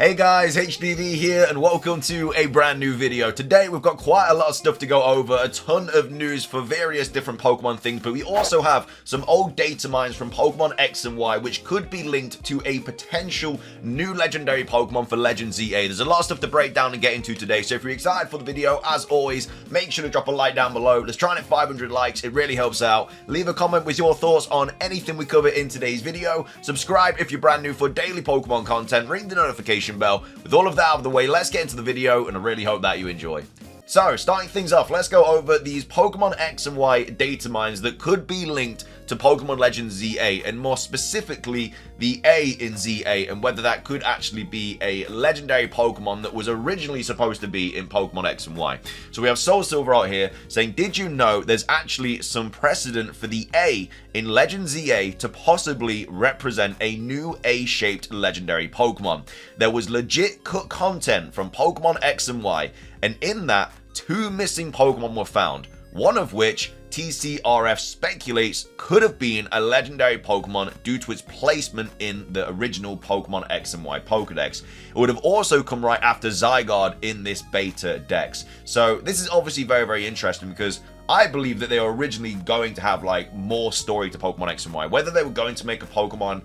Hey guys, HDvee here and welcome to a brand new video. Today we've got quite a lot of stuff to go over, a ton of news for various different Pokemon things, but we also have some old data mines from Pokemon X and Y which could be linked to a potential new legendary Pokemon for Legend ZA. There's a lot of stuff to break down and get into today, so if you're excited for the video, as always, make sure to drop a like down below. Let's try and hit 500 likes, it really helps out. Leave a comment with your thoughts on anything we cover in today's video. Subscribe if you're brand new for daily Pokemon content, ring the notification bell. With all of that out of the way, let's get into the video and I really hope that you enjoy. So, starting things off, let's go over these Pokemon X and Y data mines that could be linked to Pokemon Legends ZA, and more specifically, the A in ZA, and whether that could actually be a legendary Pokemon that was originally supposed to be in Pokemon X and Y. So we have Soul Silver out here saying, did you know there's actually some precedent for the A in Legend ZA to possibly represent a new A-shaped legendary Pokemon? There was legit cut content from Pokemon X and Y, and in that, 2 missing Pokemon were found, one of which TCRF speculates could have been a legendary Pokemon due to its placement in the original Pokemon X and Y Pokedex. It would have also come right after Zygarde in this beta dex. So this is obviously very, very interesting because I believe that they were originally going to have like more story to Pokemon X and Y. Whether they were going to make a Pokemon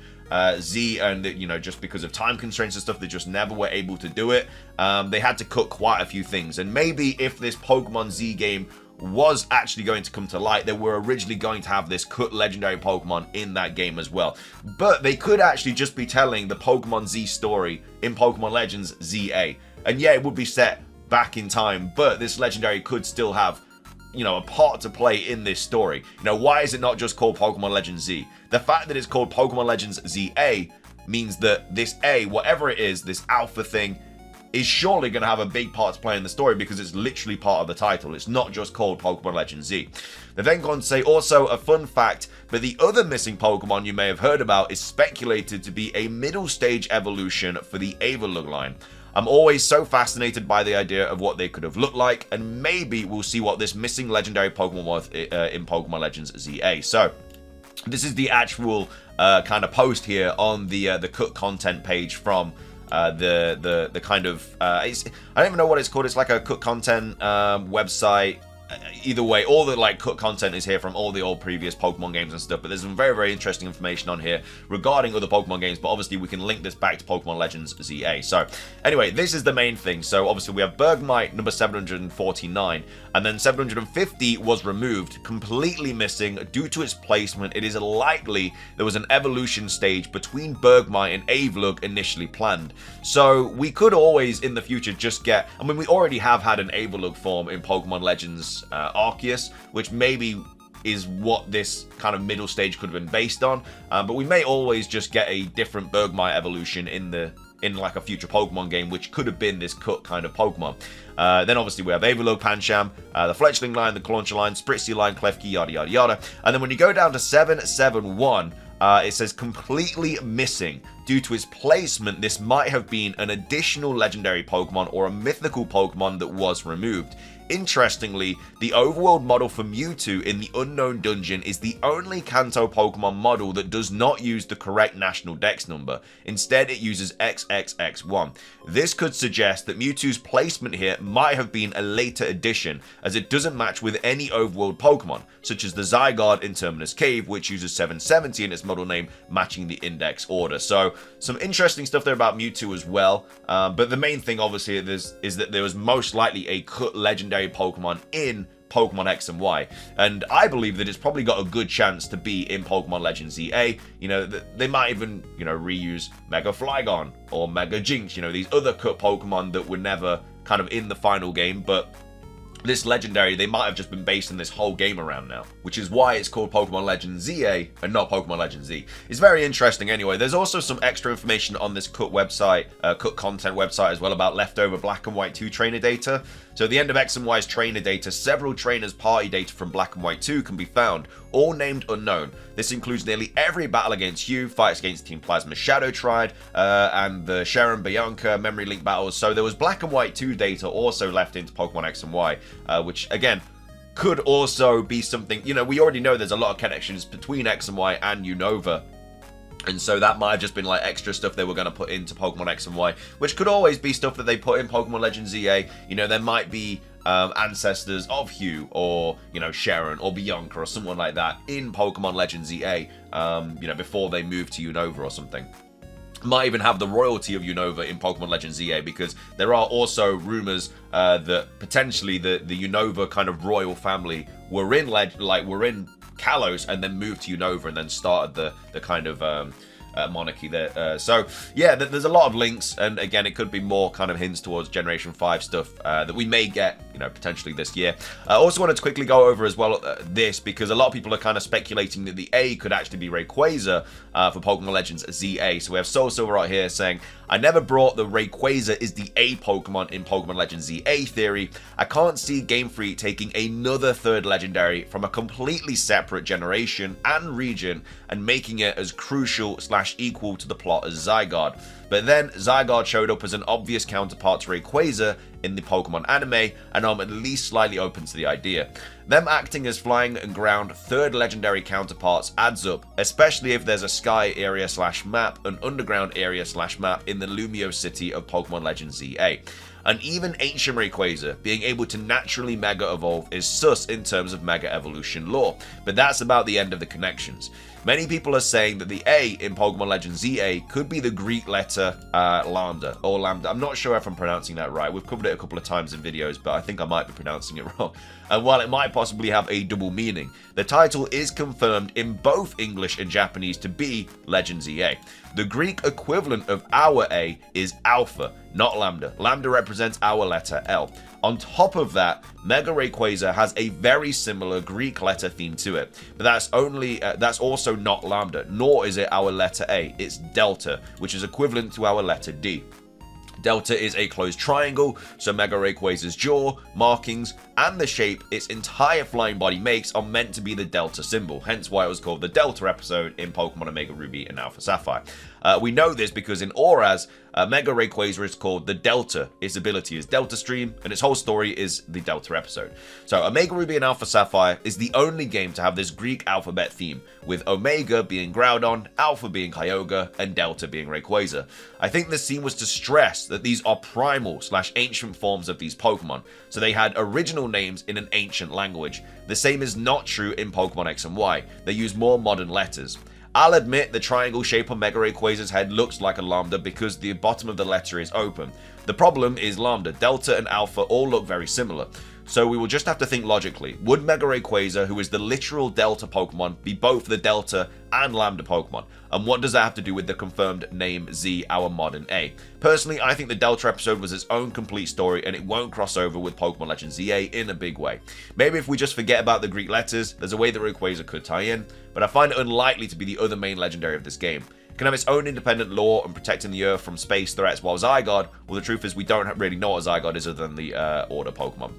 Z and, you know, just because of time constraints and stuff, they just never were able to do it. They had to cut quite a few things. And maybe if this Pokemon Z game was actually going to come to light, they were originally going to have this cut legendary Pokemon in that game as well. But they could actually just be telling the Pokemon Z story in Pokemon Legends ZA. And yeah, it would be set back in time, but this legendary could still have, you know, a part to play in this story. You know, why is it not just called Pokemon Legends Z? The fact that it's called Pokemon Legends ZA means that this A, whatever it is, this alpha thing, is surely going to have a big part to play in the story because it's literally part of the title. It's not just called Pokemon Legends Z. They've then gone to say, also a fun fact, but the other missing Pokemon you may have heard about is speculated to be a middle stage evolution for the Avalugg line. I'm always so fascinated by the idea of what they could have looked like, and maybe we'll see what this missing legendary Pokemon was in Pokemon Legends ZA. So, this is the actual kind of post here on the cut content page from the kind of I don't even know what it's called. It's like a cut content website. Either way, all the like cut content is here from all the old previous Pokemon games and stuff, but there's some very, very interesting information on here regarding other Pokemon games, but obviously we can link this back to Pokemon Legends ZA. So anyway, this is the main thing. So obviously we have Bergmite number 749, and then 750 was removed, completely missing due to its placement. It is likely there was an evolution stage between Bergmite and Avalugg initially planned. So we could always in the future just get, I mean, we already have had an Avalugg form in Pokemon Legends Arceus, which maybe is what this kind of middle stage could have been based on, but we may always just get a different Bergmite evolution in like a future Pokemon game, which could have been this cut kind of Pokemon. Then obviously we have Avalugg, Pancham, the Fletchling line, the Clauncher line, Spritzee line, Klefki, yada yada yada. And then when you go down to 771, it says completely missing. Due to its placement, this might have been an additional legendary Pokemon or a mythical Pokemon that was removed. Interestingly, the overworld model for Mewtwo in the Unknown Dungeon is the only Kanto Pokemon model that does not use the correct national dex number. Instead, it uses XXX1. This could suggest that Mewtwo's placement here might have been a later addition, as it doesn't match with any overworld Pokemon, such as the Zygarde in Terminus Cave, which uses 770 in its model name, matching the index order. So, some interesting stuff there about Mewtwo as well, but the main thing obviously is that there was most likely a cut legendary Pokemon in Pokemon X and Y, and I believe that it's probably got a good chance to be in Pokemon Legends ZA. You know, they might even, you know, reuse Mega Flygon or Mega Jinx, you know, these other cut Pokemon that were never kind of in the final game, but this legendary, they might have just been basing this whole game around now, which is why it's called Pokemon Legends ZA and not Pokemon Legends Z. It's very interesting anyway. There's also some extra information on this cut website, cut content website as well, about leftover Black and White 2 trainer data. So at the end of X and Y's trainer data, several trainers' party data from Black and White 2 can be found, all named unknown. This includes nearly every battle against Hugh, fights against Team Plasma Shadow Triad, and the Sharon Bianca memory link battles. So there was Black and White 2 data also left into Pokemon X and Y, which again could also be something, you know, we already know there's a lot of connections between X and Y and Unova. And so that might have just been like extra stuff they were going to put into Pokemon X and Y, which could always be stuff that they put in Pokemon Legends EA. You know, there might be ancestors of Hugh or, you know, Sharon or Bianca or someone like that in Pokemon Legends EA, you know, before they move to Unova or something. Might even have the royalty of Unova in Pokemon Legends EA, because there are also rumors that potentially the Unova kind of royal family were in Kalos and then moved to Unova and then started the kind of monarchy there. So yeah, there's a lot of links, and again, it could be more kind of hints towards Generation 5 stuff that we may get, you know, potentially this year. I also wanted to quickly go over as well this, because a lot of people are kind of speculating that the A could actually be Rayquaza for Pokemon Legends ZA. So we have Soul Silver right here saying, I never brought the Rayquaza is the A Pokemon in Pokemon Legends ZA theory. I can't see Game Freak taking another third legendary from a completely separate generation and region and making it as crucial / equal to the plot as Zygarde. But then Zygarde showed up as an obvious counterpart to Rayquaza in the Pokemon anime, and I'm at least slightly open to the idea. Them acting as flying and ground third legendary counterparts adds up, especially if there's a sky area / map, an underground area / map in the Lumiose City of Pokemon Legends ZA. And even ancient Rayquaza being able to naturally Mega Evolve is sus in terms of Mega Evolution lore, but that's about the end of the connections. Many people are saying that the A in Pokemon Legends ZA could be the Greek letter Lambda, or Lambda. I'm not sure if I'm pronouncing that right. We've covered it a couple of times in videos, but I think I might be pronouncing it wrong. And while it might possibly have a double meaning, the title is confirmed in both English and Japanese to be Legends EA. The Greek equivalent of our A is Alpha, not Lambda. Lambda represents our letter L. On top of that, Mega Rayquaza has a very similar Greek letter theme to it, but that's also not Lambda, nor is it our letter A. It's Delta, which is equivalent to our letter D. Delta is a closed triangle, so Mega Rayquaza's jaw, markings, and the shape its entire flying body makes are meant to be the Delta symbol, hence why it was called the Delta episode in Pokemon Omega Ruby and Alpha Sapphire. We know this because in Auras, Mega Rayquaza is called the Delta. Its ability is Delta Stream, and its whole story is the Delta episode. So Omega Ruby and Alpha Sapphire is the only game to have this Greek alphabet theme, with Omega being Groudon, Alpha being Kyogre, and Delta being Rayquaza. I think this scene was to stress that these are primal / ancient forms of these Pokemon, so they had original names in an ancient language. The same is not true in Pokemon X and Y. They use more modern letters. I'll admit the triangle shape on Mega Rayquaza's head looks like a lambda because the bottom of the letter is open. The problem is Lambda, Delta, and Alpha all look very similar. So we will just have to think logically. Would Mega Rayquaza, who is the literal Delta Pokemon, be both the Delta and Lambda Pokemon? And what does that have to do with the confirmed name Z, our modern A? Personally, I think the Delta episode was its own complete story and it won't cross over with Pokemon Legends ZA in a big way. Maybe if we just forget about the Greek letters, there's a way that Rayquaza could tie in, but I find it unlikely to be the other main legendary of this game. It can have its own independent lore and protecting the Earth from space threats, while Zygarde, well, the truth is we don't really know what Zygarde is other than the Order Pokemon.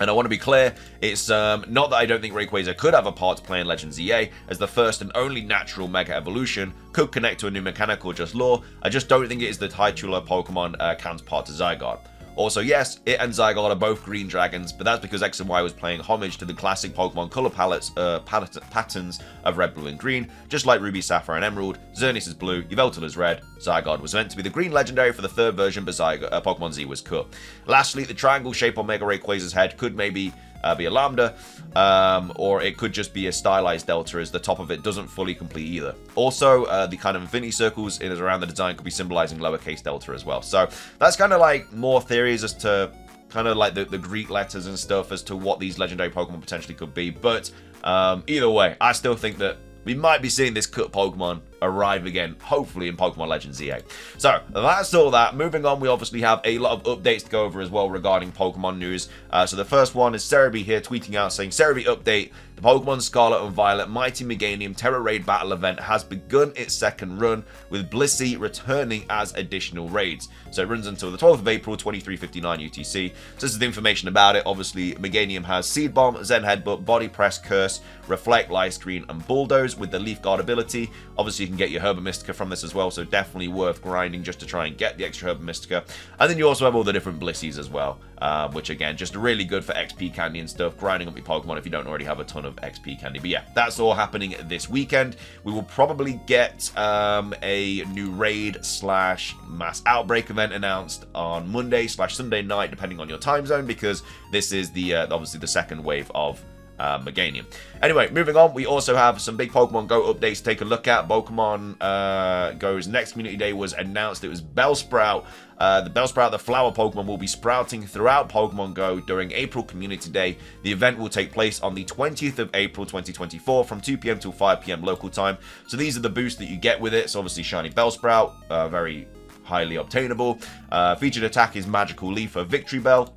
And I want to be clear, it's not that I don't think Rayquaza could have a part to play in Legends EA, as the first and only natural Mega Evolution could connect to a new mechanic or just lore. I just don't think it is the titular Pokemon counterpart to Zygarde. Also, yes, it and Zygarde are both green dragons, but that's because X and Y was paying homage to the classic Pokemon color patterns of red, blue, and green, just like Ruby, Sapphire, and Emerald. Xerneas is blue, Yveltal is red. Zygarde was meant to be the green legendary for the third version, but Pokemon Z was cut. Lastly, the triangle shape on Mega Rayquaza's head could maybe be a lambda, or it could just be a stylized delta, as the top of it doesn't fully complete either. Also, the kind of infinity circles in and around the design could be symbolizing lowercase delta as well. So that's kind of like more theories as to kind of like the Greek letters and stuff as to what these legendary Pokemon potentially could be. But either way, I still think that we might be seeing this cut Pokemon arrive again, hopefully in Pokemon Legends EA. So that's all that. Moving on, we obviously have a lot of updates to go over as well regarding Pokemon news. So the first one is Cerebi here tweeting out saying, Cerebi update, the Pokemon Scarlet and Violet Mighty Meganium Terra Raid Battle event has begun its second run, with Blissey returning as additional raids. So it runs until the 12th of April, 23:59 UTC. So this is the information about it. Obviously, Meganium has Seed Bomb, Zen Headbutt, Body Press, Curse, Reflect, Light Screen, and Bulldoze with the Leaf Guard ability. Obviously, you can can get your Herba Mystica from this as well, so definitely worth grinding just to try and get the extra Herba Mystica. And then you also have all the different Blissies as well, which again, just really good for XP candy and stuff, grinding up your Pokemon if you don't already have a ton of XP candy. But yeah, that's all happening this weekend. We will probably get a new raid / mass outbreak event announced on Monday / Sunday night, depending on your time zone, because this is the obviously the second wave of Meganium. Anyway, moving on, we also have some big Pokemon Go updates to take a look at. Pokemon Go's next community day was announced. It was Bellsprout. The Bellsprout, the flower Pokemon, will be sprouting throughout Pokemon Go during April Community Day. The event will take place on the 20th of April 2024 from 2 PM till 5 PM local time. So these are the boosts that you get with it. So obviously Shiny Bellsprout, very highly obtainable. Featured attack is Magical Leaf or Victory Bell.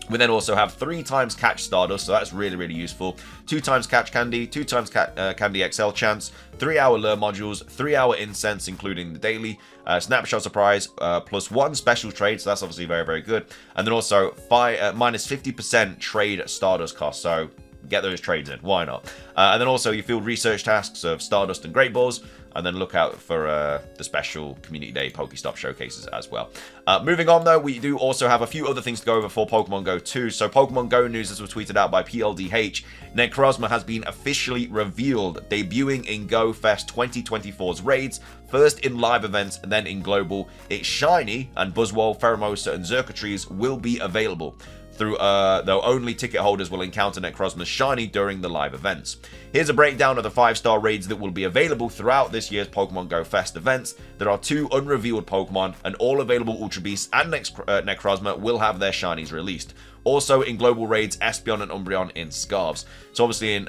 We then also have 3 times Catch Stardust, so that's really, really useful. 2 times Catch Candy, 2 times Candy XL Chance, 3-hour Lure modules, 3-hour Incense, including the daily, Snapshot Surprise, plus 1 special trade, so that's obviously very, very good. And then also minus 50% trade Stardust cost, so get those trades in, why not? And then also you field research tasks of Stardust and Great Balls, and then look out for the special Community Day Pokestop showcases as well. Moving on though, we do also have a few other things to go over for Pokemon Go 2. So Pokemon Go news, this was tweeted out by PLDH. Necrozma has been officially revealed, debuting in Go Fest 2024's raids, first in live events, then in global. Its Shiny and Buzzwole, Pheromosa, and Xurkatrees will be available. Though only ticket holders will encounter Necrozma's Shiny during the live events. Here's a breakdown of the 5-star raids that will be available throughout this year's Pokemon Go Fest events. There are 2 unrevealed Pokemon, and all available Ultra Beasts and Necrozma will have their Shinies released. Also in global raids, Espeon and Umbreon in Scarves. So obviously in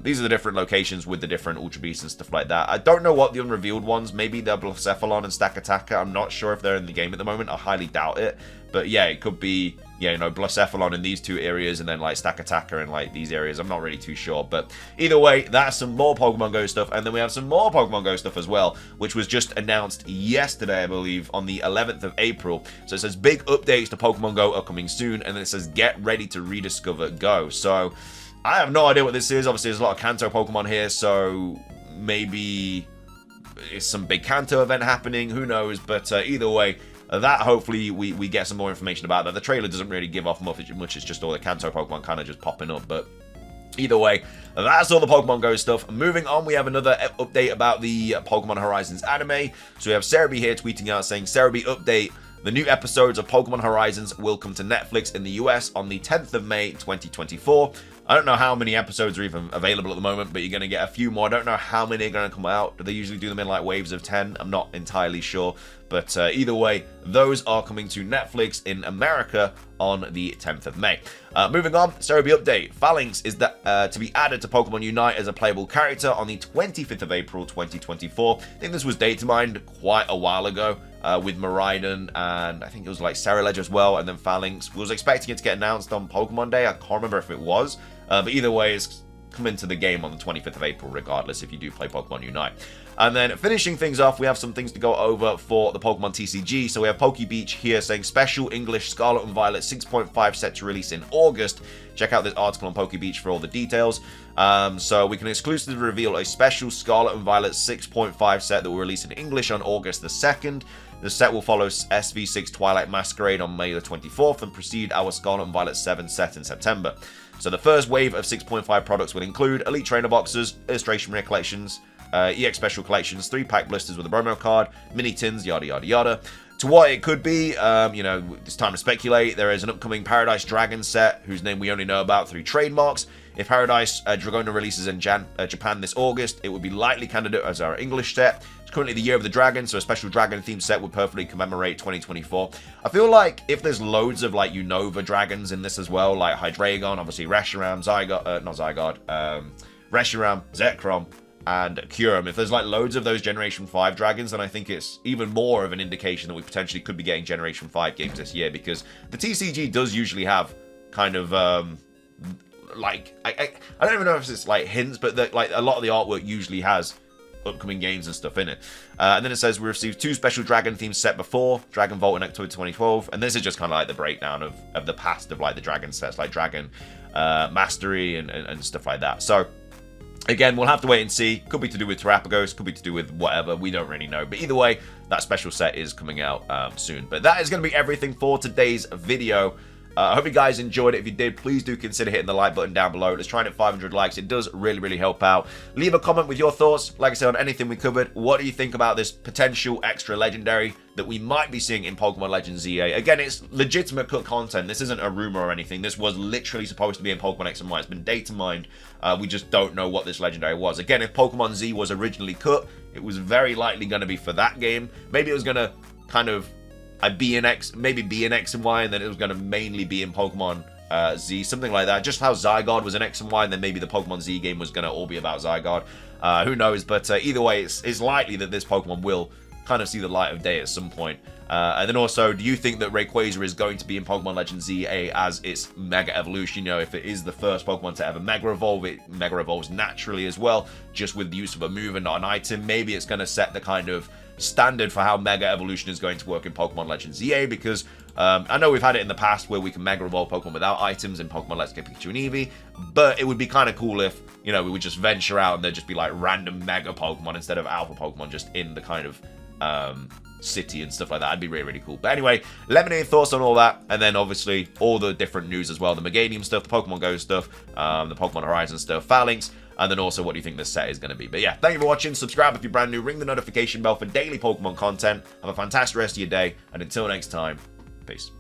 these are the different locations with the different Ultra Beasts and stuff like that. I don't know what the unrevealed ones, maybe they're Blacephalon and Stakataka. I'm not sure if they're in the game at the moment. I highly doubt it. But yeah, it could be, yeah, you know, Blacephalon in these 2 areas and then like Stakataka in like these areas. I'm not really too sure. But either way, that's some more Pokemon Go stuff. And then we have some more Pokemon Go stuff as well, which was just announced yesterday, I believe, on the 11th of April. So it says big updates to Pokemon Go are coming soon. And then it says get ready to rediscover Go. So I have no idea what this is. Obviously, there's a lot of Kanto Pokemon here. So maybe it's some big Kanto event happening. Who knows? But either way, that hopefully we get some more information about that. The trailer doesn't really give off much. It's just all the Kanto Pokemon kind of just popping up. But either way, that's all the Pokemon Go stuff. Moving on, we have another update about the Pokemon Horizons anime. So we have Cerebi here tweeting out saying, Cerebi update. The new episodes of Pokemon Horizons will come to Netflix in the US on the 10th of May 2024. I don't know how many episodes are even available at the moment, but you're going to get a few more. I don't know how many are going to come out. Do they usually do them in like waves of 10? I'm not entirely sure. But either way, those are coming to Netflix in America on the 10th of May. Moving on, Cerebi update. Falinks is to be added to Pokemon Unite as a playable character on the 25th of April 2024. I think this was datamined quite a while ago with Miraidon and I think it was like Ceruledge as well, and then Falinks. We was expecting it to get announced on Pokemon Day. I can't remember if it was. But either way, it's come into the game on the 25th of April regardless if you do play Pokemon Unite. And then finishing things off, we have some things to go over for the Pokemon TCG. So we have PokeBeach here saying special English Scarlet and Violet 6.5 set to release in August. Check out this article on PokeBeach for all the details. So we can exclusively reveal a special Scarlet and Violet 6.5 set that will release in English on August the 2nd. The set will follow SV6 Twilight Masquerade on May the 24th and precede our Scarlet and Violet 7 set in September. So the first wave of 6.5 products will include Elite Trainer Boxes, Illustration Rare Collections, EX Special Collections, 3-pack blisters with a promo card, mini tins, yada yada yada. To what it could be, you know, it's time to speculate. There is an upcoming Paradise Dragon set, whose name we only know about through trademarks. If Paradise Dragona releases in Japan this August, it would be likely candidate as our English set. It's currently the Year of the Dragon, so a special Dragon-themed set would perfectly commemorate 2024. I feel like if there's loads of, like, Unova Dragons in this as well, like Hydreigon, obviously Reshiram, Reshiram, Zekrom, and Kyurem. If there's like loads of those Generation 5 dragons, then I think it's even more of an indication that we potentially could be getting Generation 5 games this year, because the TCG does usually have kind of like I don't even know if it's like hints, but like a lot of the artwork usually has upcoming games and stuff in it. And then it says we received 2 special dragon themed set before, Dragon Vault in October 2012, and this is just kind of like the breakdown of the past of like the dragon sets, like Dragon Mastery and stuff like that. So Again, we'll have to wait and see. Could be to do with Terrapagos, could be to do with whatever. We don't really know. But either way, that special set is coming out soon. But that is going to be everything for today's video. I hope you guys enjoyed it. If you did, please do consider hitting the like button down below. Let's try and hit 500 likes. It does really, really help out. Leave a comment with your thoughts, like I said, on anything we covered. What do you think about this potential extra legendary that we might be seeing in Pokemon Legends ZA? Again, it's legitimate cut content. This isn't a rumor or anything. This was literally supposed to be in Pokemon X and Y. It's been data mined. We just don't know what this legendary was. Again, if Pokemon Z was originally cut, it was very likely going to be for that game. Maybe it was going to kind of be in X, maybe be in X and Y, and then it was going to mainly be in Pokemon Z, something like that. Just how Zygarde was in X and Y, and then maybe the Pokemon Z game was going to all be about Zygarde. Who knows? But either way, it's likely that this Pokemon will kind of see the light of day at some point. And then also, do you think that Rayquaza is going to be in Pokemon Legends ZA as its Mega Evolution? You know, if it is the first Pokemon to ever Mega Evolve, it Mega Evolves naturally as well, just with the use of a move and not an item. Maybe it's going to set the kind of standard for how Mega Evolution is going to work in Pokemon Legends ZA, because I know we've had it in the past where we can Mega Evolve Pokemon without items in Pokemon Let's Go Pikachu and Eevee, but it would be kind of cool if, you know, we would just venture out and there'd just be like random Mega Pokemon instead of Alpha Pokemon just in the kind of city and stuff like that. That'd be really, really cool. But anyway, let me know your thoughts on all that, and then obviously all the different news as well, the Meganium stuff, the Pokemon Go stuff, the Pokemon Horizon stuff, Falinks, and then also what do you think this set is going to be. But yeah, thank you for watching. Subscribe if you're brand new, ring the notification bell for daily Pokemon content. Have a fantastic rest of your day, and until next time, peace.